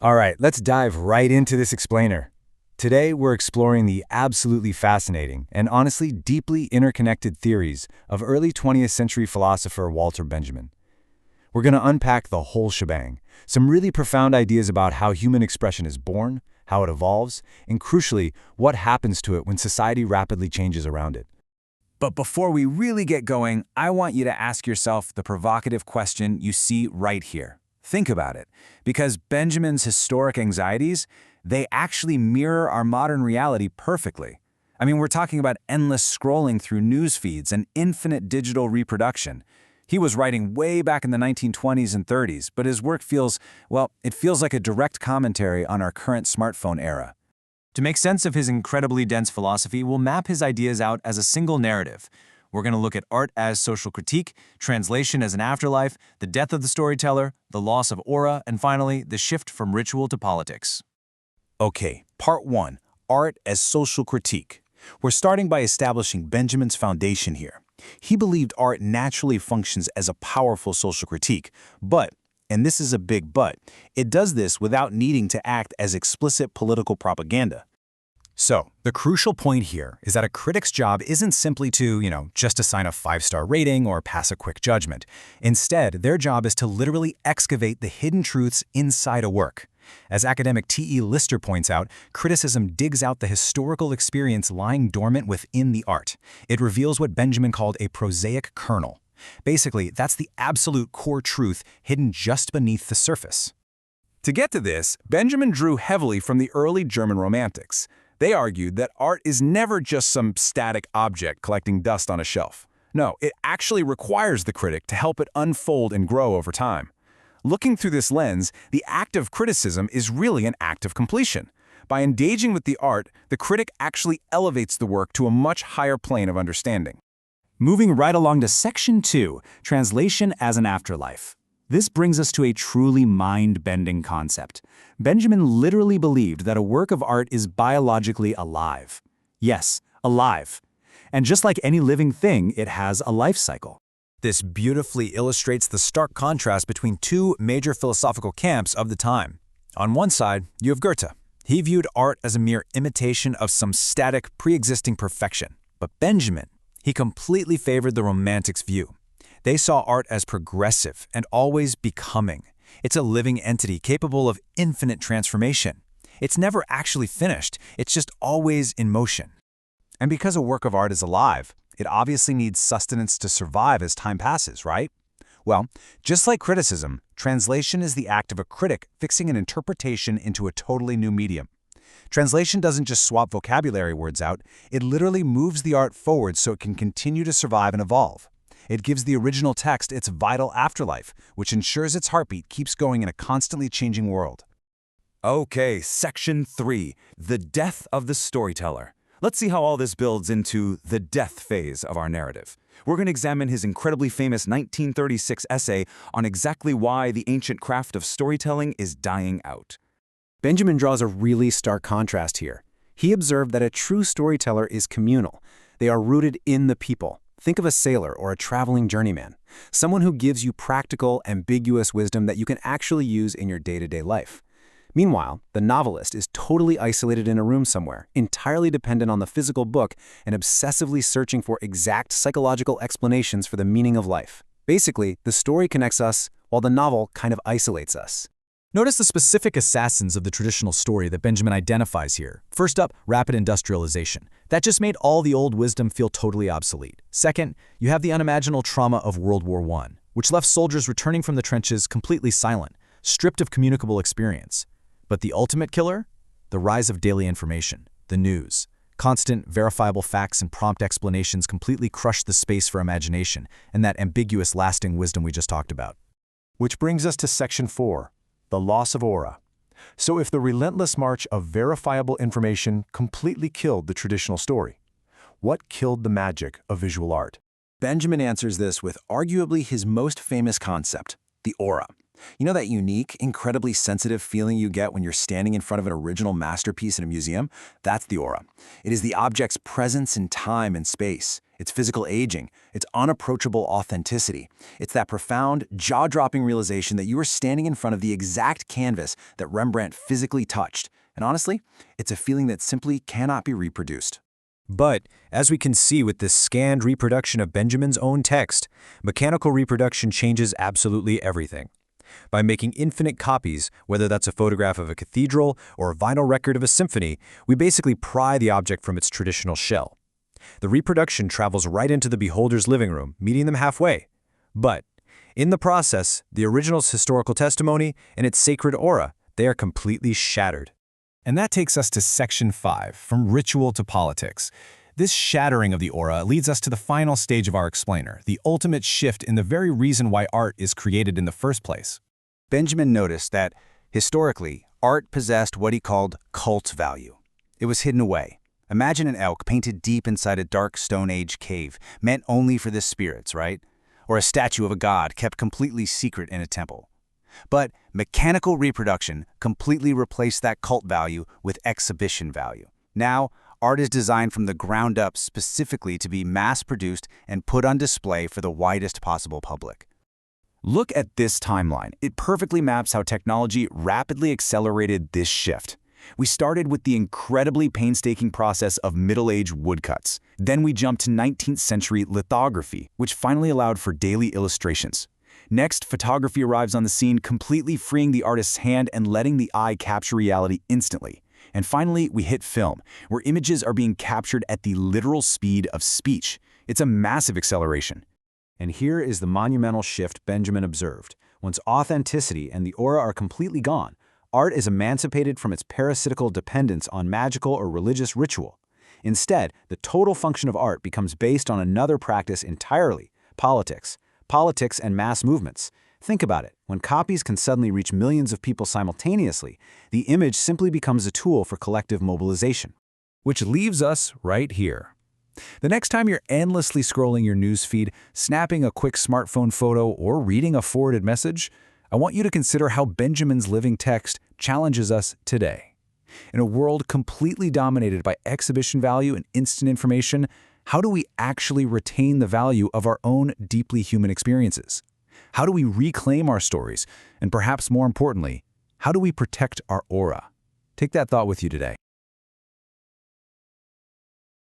All right, let's dive right into this explainer. Today, we're exploring the absolutely fascinating and honestly deeply interconnected theories of early 20th century philosopher Walter Benjamin. We're going to unpack the whole shebang, some really profound ideas about how human expression is born, how it evolves, and crucially, what happens to it when society rapidly changes around it. But before we really get going, I want you to ask yourself the provocative question you see right here. Think about it, because Benjamin's historic anxieties, they actually mirror our modern reality perfectly. I mean, we're talking about endless scrolling through news feeds and infinite digital reproduction. He was writing way back in the 1920s and 30s, but his work feels, well, it feels like a direct commentary on our current smartphone era. To make sense of his incredibly dense philosophy, we'll map his ideas out as a single narrative. We're going to look at art as social critique, translation as an afterlife, the death of the storyteller, the loss of aura, and finally, the shift from ritual to politics. Okay, part 1, art as social critique. We're starting by establishing Benjamin's foundation here. He believed art naturally functions as a powerful social critique, but, and this is a big but, it does this without needing to act as explicit political propaganda. So, the crucial point here is that a critic's job isn't simply to, just assign a 5-star rating or pass a quick judgment. Instead, their job is to literally excavate the hidden truths inside a work. As academic T.E. Lister points out, criticism digs out the historical experience lying dormant within the art. It reveals what Benjamin called a prosaic kernel. Basically, that's the absolute core truth hidden just beneath the surface. To get to this, Benjamin drew heavily from the early German Romantics. They argued that art is never just some static object collecting dust on a shelf. No, it actually requires the critic to help it unfold and grow over time. Looking through this lens, the act of criticism is really an act of completion. By engaging with the art, the critic actually elevates the work to a much higher plane of understanding. Moving right along to Section 2, Translation as an Afterlife. This brings us to a truly mind-bending concept. Benjamin literally believed that a work of art is biologically alive. Yes, alive. And just like any living thing, it has a life cycle. This beautifully illustrates the stark contrast between two major philosophical camps of the time. On one side, you have Goethe. He viewed art as a mere imitation of some static, pre-existing perfection. But Benjamin, he completely favored the Romantics' view. They saw art as progressive and always becoming. It's a living entity capable of infinite transformation. It's never actually finished, it's just always in motion. And because a work of art is alive, it obviously needs sustenance to survive as time passes, right? Well, just like criticism, translation is the act of a critic fixing an interpretation into a totally new medium. Translation doesn't just swap vocabulary words out, it literally moves the art forward so it can continue to survive and evolve. It gives the original text its vital afterlife, which ensures its heartbeat keeps going in a constantly changing world. Okay, Section 3, the death of the storyteller. Let's see how all this builds into the death phase of our narrative. We're going to examine his incredibly famous 1936 essay on exactly why the ancient craft of storytelling is dying out. Benjamin draws a really stark contrast here. He observed that a true storyteller is communal. They are rooted in the people. Think of a sailor or a traveling journeyman, someone who gives you practical, ambiguous wisdom that you can actually use in your day-to-day life. Meanwhile, the novelist is totally isolated in a room somewhere, entirely dependent on the physical book and obsessively searching for exact psychological explanations for the meaning of life. Basically, the story connects us, while the novel kind of isolates us. Notice the specific assassins of the traditional story that Benjamin identifies here. First up, rapid industrialization. That just made all the old wisdom feel totally obsolete. Second, you have the unimaginable trauma of World War I, which left soldiers returning from the trenches completely silent, stripped of communicable experience. But the ultimate killer? The rise of daily information, the news. Constant, verifiable facts and prompt explanations completely crushed the space for imagination and that ambiguous, lasting wisdom we just talked about. Which brings us to Section 4, the loss of aura. So if the relentless march of verifiable information completely killed the traditional story, what killed the magic of visual art? Benjamin answers this with arguably his most famous concept, the aura. You know that unique, incredibly sensitive feeling you get when you're standing in front of an original masterpiece in a museum? That's the aura. It is the object's presence in time and space, its physical aging, its unapproachable authenticity. It's that profound, jaw-dropping realization that you are standing in front of the exact canvas that Rembrandt physically touched. And honestly, it's a feeling that simply cannot be reproduced. But, as we can see with this scanned reproduction of Benjamin's own text, mechanical reproduction changes absolutely everything. By making infinite copies, whether that's a photograph of a cathedral or a vinyl record of a symphony, we basically pry the object from its traditional shell. The reproduction travels right into the beholder's living room, meeting them halfway. But, in the process, the original's historical testimony and its sacred aura, they are completely shattered. And that takes us to Section 5, from ritual to politics. This shattering of the aura leads us to the final stage of our explainer, the ultimate shift in the very reason why art is created in the first place. Benjamin noticed that, historically, art possessed what he called cult value. It was hidden away. Imagine an elk painted deep inside a dark Stone Age cave, meant only for the spirits, right? Or a statue of a god kept completely secret in a temple. But mechanical reproduction completely replaced that cult value with exhibition value. Now, art is designed from the ground up specifically to be mass-produced and put on display for the widest possible public. Look at this timeline. It perfectly maps how technology rapidly accelerated this shift. We started with the incredibly painstaking process of Middle Age woodcuts. Then we jumped to 19th century lithography, which finally allowed for daily illustrations. Next, photography arrives on the scene, completely freeing the artist's hand and letting the eye capture reality instantly. And finally, we hit film, where images are being captured at the literal speed of speech. It's a massive acceleration. And here is the monumental shift Benjamin observed. Once authenticity and the aura are completely gone, art is emancipated from its parasitical dependence on magical or religious ritual. Instead, the total function of art becomes based on another practice entirely: politics. Politics and mass movements. Think about it. When copies can suddenly reach millions of people simultaneously, the image simply becomes a tool for collective mobilization. Which leaves us right here. The next time you're endlessly scrolling your newsfeed, snapping a quick smartphone photo, or reading a forwarded message, I want you to consider how Benjamin's living text challenges us today. In a world completely dominated by exhibition value and instant information, how do we actually retain the value of our own deeply human experiences? How do we reclaim our stories? And perhaps more importantly, how do we protect our aura? Take that thought with you today.